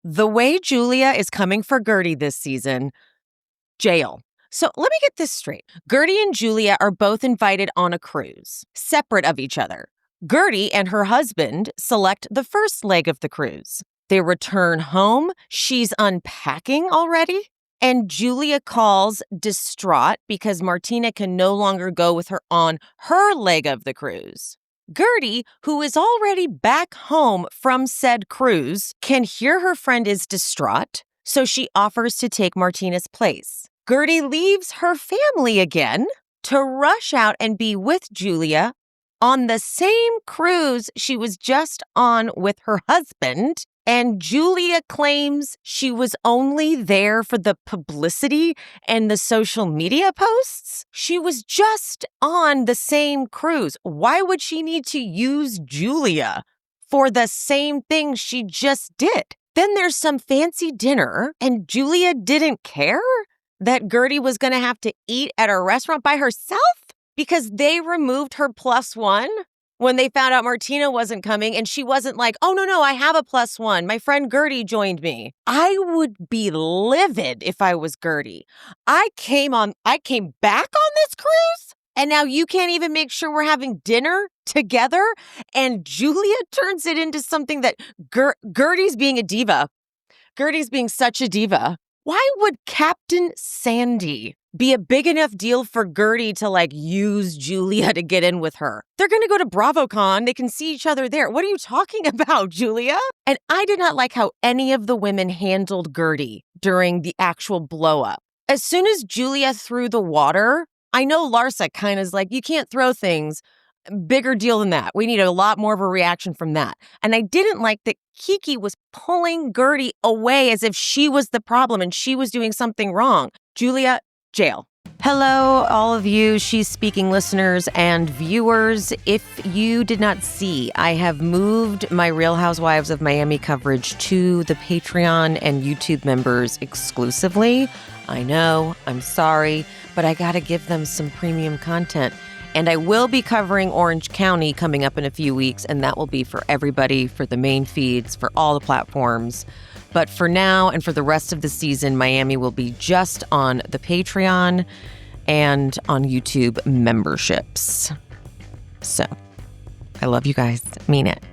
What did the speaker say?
The way Julia is coming for Gertie this season, jail. So let me get this straight. Gertie and Julia are both invited on a cruise, separate of each other. Gertie and her husband select the first leg of the cruise. They return home. She's unpacking already. And Julia calls distraught because Martina can no longer go with her on her leg of the cruise. Gertie, who is already back home from said cruise, can hear her friend is distraught, so she offers to take Martina's place. Gertie leaves her family again to rush out and be with Julia on the same cruise she was just on with her husband. And Julia claims she was only there for the publicity and the social media posts. She was just on the same cruise. Why would she need to use Julia for the same thing she just did? Then there's some fancy dinner, and Julia didn't care that Gertie was going to have to eat at a restaurant by herself because they removed her +1. When they found out Martina wasn't coming, and she wasn't like, oh, no, I have a +1. My friend Gertie joined me. I would be livid if I was Gertie. I came back on this cruise, and now you can't even make sure we're having dinner together. And Julia turns it into something that Gertie's being a diva. Gertie's being such a diva. Why would Captain Sandy be a big enough deal for Gertie to use Julia to get in with her? They're going to go to BravoCon. They can see each other there. What are you talking about, Julia? And I did not like how any of the women handled Gertie during the actual blow up. As soon as Julia threw the water, I know Larsa kind of is like, you can't throw things. Bigger deal than that. We need a lot more of a reaction from that. And I didn't like that Kiki was pulling Gertie away as if she was the problem and she was doing something wrong. Julia, jail. Hello, all of you She's Speaking listeners and viewers. If you did not see, I have moved my Real Housewives of Miami coverage to the Patreon and YouTube members exclusively. I know, I'm sorry, but I gotta give them some premium content. And I will be covering Orange County coming up in a few weeks, and that will be for everybody, for the main feeds, for all the platforms. But for now and for the rest of the season, Miami will be just on the Patreon and on YouTube memberships. So, I love you guys. Mean it.